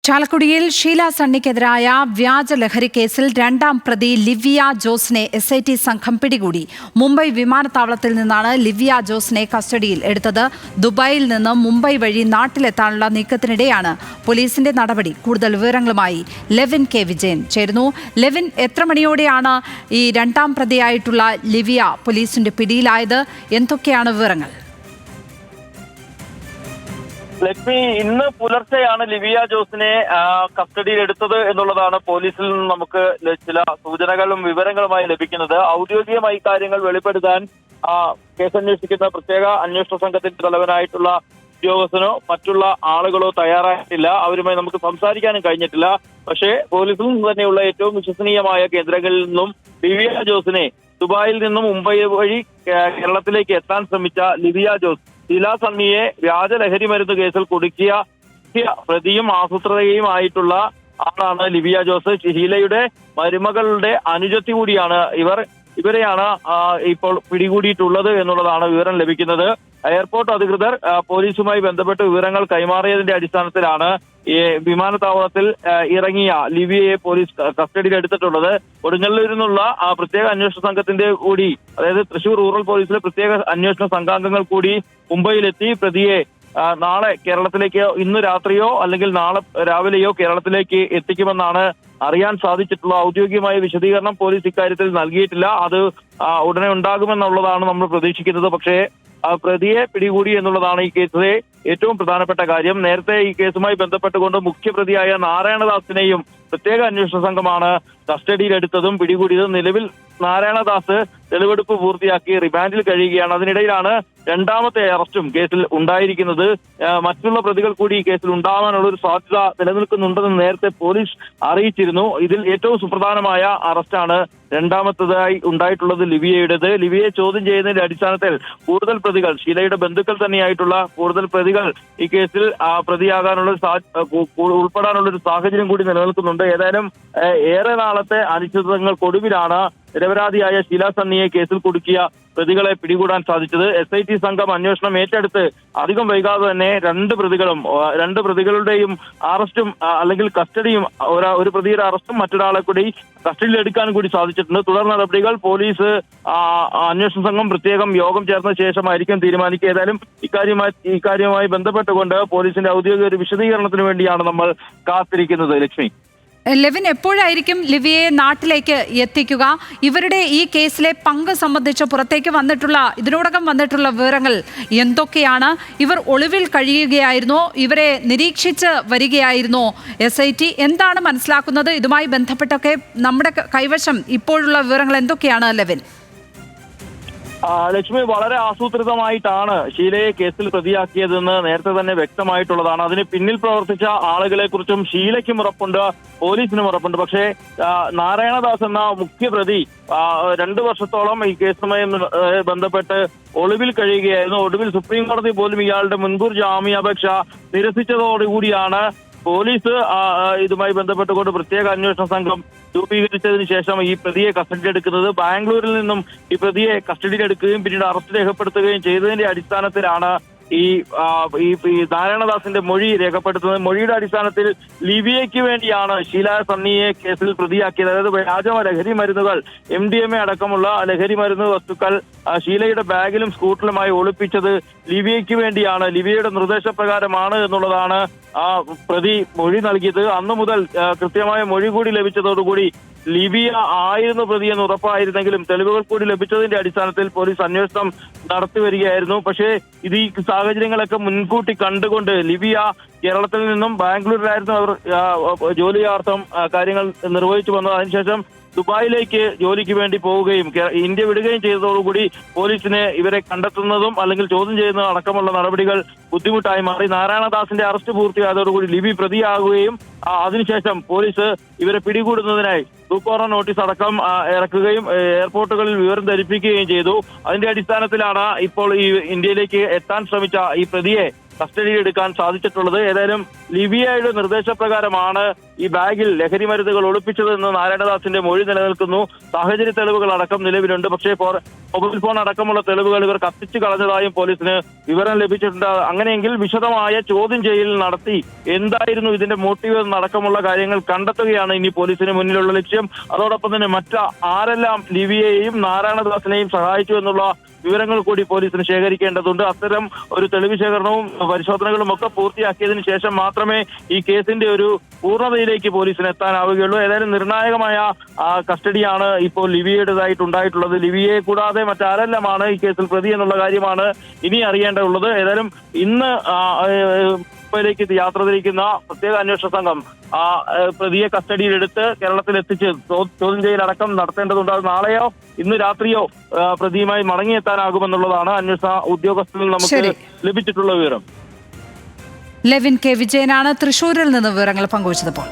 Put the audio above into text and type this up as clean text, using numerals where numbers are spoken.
ചാലക്കുടിയിൽ ഷീല സണ്ണിക്കെതിരായ വ്യാജ ലഹരി കേസിൽ രണ്ടാം പ്രതി ലിവിയ ജോസിനെ SIT സംഘം പിടികൂടി. മുംബൈ വിമാനത്താവളത്തിൽ നിന്നാണ് ലിവിയ ജോസിനെ കസ്റ്റഡിയിൽ എടുത്തത്. ദുബായിൽ നിന്ന് മുംബൈ വഴി നാട്ടിലെത്താനുള്ള നീക്കത്തിനിടെയാണ് പോലീസിന്റെ നടപടി. കൂടുതൽ വിവരങ്ങളുമായി ലെവിൻ കെ വിജയൻ ചേരുന്നു. ലെവിൻ, എത്ര മണിയോടെയാണ് ഈ രണ്ടാം പ്രതിയായിട്ടുള്ള ലിവിയ പോലീസിന്റെ പിടിയിലായത്? എന്തൊക്കെയാണ് വിവരങ്ങൾ? ലക്ഷ്മി, ഇന്ന് പുലർച്ചെയാണ് ലിവിയ ജോസിനെ കസ്റ്റഡിയിൽ എടുത്തത് എന്നുള്ളതാണ് പോലീസിൽ നിന്ന് നമുക്ക് ചില സൂചനകളും വിവരങ്ങളുമായി ലഭിക്കുന്നത്. ഔദ്യോഗികമായി കാര്യങ്ങൾ വെളിപ്പെടുത്താൻ കേസന്വേഷിക്കുന്ന പ്രത്യേക അന്വേഷണ സംഘത്തിന്റെ തലവനായിട്ടുള്ള ഉദ്യോഗസ്ഥനോ മറ്റുള്ള ആളുകളോ തയ്യാറായിട്ടില്ല. അവരുമായി നമുക്ക് സംസാരിക്കാനും കഴിഞ്ഞിട്ടില്ല. പക്ഷേ പോലീസിൽ നിന്ന് തന്നെയുള്ള ഏറ്റവും വിശ്വസനീയമായ കേന്ദ്രങ്ങളിൽ നിന്നും ലിവിയ ജോസിനെ ദുബായിൽ നിന്നും മുംബൈ വഴി കേരളത്തിലേക്ക് എത്താൻ ശ്രമിച്ച ലിവിയ ജോസ് ഷീല സണ്ണിയെ വ്യാജ ലഹരി മരുന്ന് കേസിൽ കുടുക്കിയ പ്രതിയും ആസൂത്രകയുമായിട്ടുള്ള ആളാണ് ലിവിയ ജോസ്. ഷീലയുടെ മരുമകളുടെ അനുജത്തി കൂടിയാണ് ഇവരെയാണ് ഇപ്പോൾ പിടികൂടിയിട്ടുള്ളത് എന്നുള്ളതാണ് വിവരം ലഭിക്കുന്നത്. എയർപോർട്ട് അധികൃതർ പോലീസുമായി ബന്ധപ്പെട്ട് വിവരങ്ങൾ കൈമാറിയതിന്റെ അടിസ്ഥാനത്തിലാണ് ഈ വിമാനത്താവളത്തിൽ ഇറങ്ങിയ ലിവിയയെ പോലീസ് കസ്റ്റഡിയിൽ എടുത്തിട്ടുള്ളത്. കൊടുങ്ങല്ലൂരിൽ നിന്നുള്ള പ്രത്യേക അന്വേഷണ സംഘത്തിന്റെ കൂടി, അതായത് തൃശൂർ റൂറൽ പോലീസിലെ പ്രത്യേക അന്വേഷണ സംഘാംഗങ്ങൾ കൂടി മുംബൈയിലെത്തി പ്രതിയെ നാളെ കേരളത്തിലേക്ക്, ഇന്ന് രാത്രിയോ അല്ലെങ്കിൽ നാളെ രാവിലെയോ കേരളത്തിലേക്ക് എത്തിക്കുമെന്നാണ് അറിയാൻ സാധിച്ചിട്ടുള്ള. ഔദ്യോഗികമായ വിശദീകരണം പോലീസ് ഇക്കാര്യത്തിൽ നൽകിയിട്ടില്ല. അത് ഉടനെ ഉണ്ടാകുമെന്നുള്ളതാണ് നമ്മൾ പ്രതീക്ഷിക്കുന്നത്. പക്ഷേ പ്രതിയെ പിടികൂടി എന്നുള്ളതാണ് ഈ കേസിലെ ഏറ്റവും പ്രധാനപ്പെട്ട കാര്യം. നേരത്തെ ഈ കേസുമായി ബന്ധപ്പെട്ടുകൊണ്ട് മുഖ്യപ്രതിയായ നാരായണദാസിനെയും പ്രത്യേക അന്വേഷണ സംഘമാണ് കസ്റ്റഡിയിലെടുത്തതും പിടികൂടിയതും. നിലവിൽ നാരായണദാസ് തെളിവെടുപ്പ് പൂർത്തിയാക്കി റിമാൻഡിൽ കഴിയുകയാണ്. അതിനിടയിലാണ് രണ്ടാമത്തെ അറസ്റ്റും കേസിൽ ഉണ്ടായിരിക്കുന്നത്. മറ്റുള്ള പ്രതികൾ കൂടി ഈ കേസിൽ ഉണ്ടാവാനുള്ള ഒരു സാധ്യത നിലനിൽക്കുന്നുണ്ടെന്ന് നേരത്തെ പോലീസ് അറിയിച്ചിരുന്നു. ഇതിൽ ഏറ്റവും സുപ്രധാനമായ അറസ്റ്റാണ് രണ്ടാമത്തേതായി ഉണ്ടായിട്ടുള്ളത് ലിവിയയുടേത്. ലിവിയയെ ചോദ്യം ചെയ്യുന്നതിന്റെ അടിസ്ഥാനത്തിൽ കൂടുതൽ പ്രതികൾ, ഷീലയുടെ ബന്ധുക്കൾ തന്നെയായിട്ടുള്ള കൂടുതൽ പ്രതികൾ ഈ കേസിൽ പ്രതിയാകാനുള്ള ഉൾപ്പെടാനുള്ള ഒരു സാഹചര്യം കൂടി നിലനിൽക്കുന്നുണ്ട്. ഏതായാലും ഏറെ നാളത്തെ അനിശ്ചിതങ്ങൾക്കൊടുവിലാണ് നിരപരാധിയായ ഷീല സണ്ണിയെ കേസിൽ കുടുക്കിയ പ്രതികളെ പിടികൂടാൻ സാധിച്ചത്. SIT സംഘം അന്വേഷണം ഏറ്റെടുത്ത് അധികം വൈകാതെ തന്നെ രണ്ട് പ്രതികളുടെയും അറസ്റ്റും അല്ലെങ്കിൽ കസ്റ്റഡിയും, ഒരു പ്രതിയുടെ അറസ്റ്റും മറ്റൊരാളെ കൂടി കസ്റ്റഡിയിൽ എടുക്കാൻ കൂടി സാധിച്ചിട്ടുണ്ട്. തുടർ നടപടികൾ പോലീസ് അന്വേഷണ സംഘം പ്രത്യേകം യോഗം ചേർന്ന ശേഷമായിരിക്കും തീരുമാനിക്കുക. ഏതായാലും ഇക്കാര്യവുമായി ബന്ധപ്പെട്ടുകൊണ്ട് പോലീസിന്റെ ഔദ്യോഗിക ഒരു വിശദീകരണത്തിന് വേണ്ടിയാണ് നമ്മൾ കാത്തിരിക്കുന്നത്. ലക്ഷ്മി, ലെവിൻ, എപ്പോഴായിരിക്കും ലിവിയെ നാട്ടിലേക്ക് എത്തിക്കുക? ഇവരുടെ ഈ കേസിലെ പങ്ക് സംബന്ധിച്ച് പുറത്തേക്ക് ഇതിനോടകം വന്നിട്ടുള്ള വിവരങ്ങൾ എന്തൊക്കെയാണ്? ഇവർ ഒളിവിൽ കഴിയുകയായിരുന്നോ? ഇവരെ നിരീക്ഷിച്ച് വരികയായിരുന്നോ SIT? എന്താണ് മനസ്സിലാക്കുന്നത്? ഇതുമായി ബന്ധപ്പെട്ടൊക്കെ നമ്മുടെ കൈവശം ഇപ്പോഴുള്ള വിവരങ്ങൾ എന്തൊക്കെയാണ് ലെവിൻ? ലക്ഷ്മി, വളരെ ആസൂത്രിതമായിട്ടാണ് ഷീലയെ കേസിൽ പ്രതിയാക്കിയതെന്ന് നേരത്തെ തന്നെ വ്യക്തമായിട്ടുള്ളതാണ്. അതിന് പിന്നിൽ പ്രവർത്തിച്ച ആളുകളെ കുറിച്ചും ഷീലയ്ക്കും ഉറപ്പുണ്ട്, പോലീസിനും ഉറപ്പുണ്ട്. പക്ഷേ നാരായണദാസ് എന്ന മുഖ്യപ്രതി 2 വർഷത്തോളം ഈ കേസുമായി ബന്ധപ്പെട്ട് ഒളിവിൽ കഴിയുകയായിരുന്നു. ഒടുവിൽ സുപ്രീം കോടതി പോലും ഇയാളുടെ മുൻകൂർ ജാമ്യാപേക്ഷ നിരസിച്ചതോടുകൂടിയാണ് പോലീസ് ഇതുമായി ബന്ധപ്പെട്ടുകൊണ്ട് പ്രത്യേക അന്വേഷണ സംഘം രൂപീകരിച്ചതിന് ശേഷം ഈ പ്രതിയെ കസ്റ്റഡിയിലെടുക്കുന്നത്. ബാംഗ്ലൂരിൽ നിന്നും ഈ പ്രതിയെ കസ്റ്റഡിയിലെടുക്കുകയും പിന്നീട് അറസ്റ്റ് രേഖപ്പെടുത്തുകയും ചെയ്തതിന്റെ അടിസ്ഥാനത്തിലാണ് ഈ നാരായണദാസിന്റെ മൊഴി രേഖപ്പെടുത്തുന്നത്. മൊഴിയുടെ അടിസ്ഥാനത്തിൽ ലിവിയയ്ക്ക് വേണ്ടിയാണ് ഷീല സണ്ണിയെ കേസിൽ പ്രതിയാക്കിയത്. അതായത് വ്യാജ ലഹരി മരുന്നുകൾ, MDMA അടക്കമുള്ള ലഹരി മരുന്ന് വസ്തുക്കൾ ഷീലയുടെ ബാഗിലും സ്കൂട്ടറിലുമായി ഒളിപ്പിച്ചത് ലിവിയയ്ക്ക് വേണ്ടിയാണ്, ലിവിയയുടെ നിർദ്ദേശപ്രകാരമാണ് എന്നുള്ളതാണ് പ്രതി മൊഴി നൽകിയത്. അന്നു മുതൽ കൃത്യമായ മൊഴി കൂടി ലഭിച്ചതോടുകൂടി ലിവിയ ആയിരുന്നു പ്രതിയെന്ന് ഉറപ്പായിരുന്നെങ്കിലും തെളിവുകൾ കൂടി ലഭിച്ചതിന്റെ അടിസ്ഥാനത്തിൽ പോലീസ് അന്വേഷണം നടത്തി വരികയായിരുന്നു. പക്ഷേ ഈ സാഹചര്യങ്ങളൊക്കെ മുൻകൂട്ടി കണ്ടുകൊണ്ട് ലിവിയ കേരളത്തിൽ നിന്നും ബാംഗ്ലൂരിലായിരുന്നു അവർ ജോലിയാർത്ഥം കാര്യങ്ങൾ നിർവഹിച്ചു വന്നത്. അതിനുശേഷം ദുബായിലേക്ക് ജോലിക്ക് വേണ്ടി പോവുകയും ഇന്ത്യ വിടുകയും ചെയ്തതോടുകൂടി പോലീസിന് ഇവരെ കണ്ടെത്തുന്നതും അല്ലെങ്കിൽ ചോദ്യം ചെയ്യുന്നതും അടക്കമുള്ള നടപടികൾ ബുദ്ധിമുട്ടായി മാറി. നാരായണദാസിന്റെ അറസ്റ്റ് പൂർത്തിയായതോടുകൂടി ലിവി പ്രതിയാകുകയും അതിനുശേഷം പോലീസ് ഇവരെ പിടികൂടുന്നതിനായി സൂപ്പർ നോട്ടീസ് അടക്കം ഇറക്കുകയും എയർപോർട്ടുകളിൽ വിവരം ധരിപ്പിക്കുകയും ചെയ്തു. അതിന്റെ അടിസ്ഥാനത്തിലാണ് ഇപ്പോൾ ഈ ഇന്ത്യയിലേക്ക് എത്താൻ ശ്രമിച്ച ഈ പ്രതിയെ കസ്റ്റഡിയിൽ എടുക്കാൻ സാധിച്ചിട്ടുള്ളത്. ഏതായാലും ലിവിയയുടെ നിർദ്ദേശപ്രകാരമാണ് ഈ ബാഗിൽ ലഹരി മരുന്നുകൾ ഒളിപ്പിച്ചതെന്ന് നാരായണദാസിന്റെ മൊഴി നിലനിൽക്കുന്നു. സാഹചര്യ തെളിവുകൾ അടക്കം നിലവിലുണ്ട്. പക്ഷേ മൊബൈൽ ഫോൺ അടക്കമുള്ള തെളിവുകൾ ഇവർ കത്തിച്ചു കളഞ്ഞതായും പോലീസിന് വിവരം ലഭിച്ചിട്ടുണ്ട്. അങ്ങനെയെങ്കിൽ വിശദമായ ചോദ്യം ചെയ്യൽ നടത്തി എന്തായിരുന്നു ഇതിന്റെ മോട്ടീവ് എന്നടക്കമുള്ള കാര്യങ്ങൾ കണ്ടെത്തുകയാണ് ഇനി പോലീസിന് മുന്നിലുള്ള ലക്ഷ്യം. അതോടൊപ്പം തന്നെ ആരെല്ലാം ലിവിയെയും നാരായണദാസിനെയും സഹായിച്ചു എന്നുള്ള വിവരങ്ങൾ കൂടി പോലീസിന് ശേഖരിക്കേണ്ടതുണ്ട്. അത്തരം ഒരു തെളിവ് ശേഖരണവും പരിശോധനകളും ഒക്കെ പൂർത്തിയാക്കിയതിനു ശേഷം മാത്രമേ ഈ കേസിന്റെ ഒരു പൂർണ്ണതയിലേക്ക് പോലീസിന് എത്താനാവുകയുള്ളൂ. ഏതായാലും നിർണായകമായ കസ്റ്റഡിയാണ് ഇപ്പോൾ ലിവിയുടേതായിട്ടുണ്ടായിട്ടുള്ളത്. ലിവിയെ കൂടാതെ മറ്റാരെല്ലാമാണ് ഈ കേസിൽ പ്രതി എന്നുള്ള കാര്യമാണ് ഇനി അറിയേണ്ടതുള്ളത്. ഏതായാലും ഇന്ന് ിലേക്ക് യാത്ര തിരിക്കുന്ന പ്രത്യേക അന്വേഷണ സംഘം പ്രതിയെ കസ്റ്റഡിയിലെടുത്ത് കേരളത്തിൽ എത്തിച്ച് ചോദ്യം ചെയ്യലടക്കം നടത്തേണ്ടതുണ്ട്. അത് നാളെയോ ഇന്ന് രാത്രിയോ പ്രതിയുമായി മടങ്ങിയെത്താനാകുമെന്നുള്ളതാണ് അന്വേഷണ ഉദ്യോഗസ്ഥരിൽ നമുക്ക് ലഭിച്ചിട്ടുള്ള വിവരം. ലെവിൻ കെ വിജയനാണ് തൃശൂരിൽ നിന്ന് വിവരങ്ങൾ പങ്കുവച്ചത്.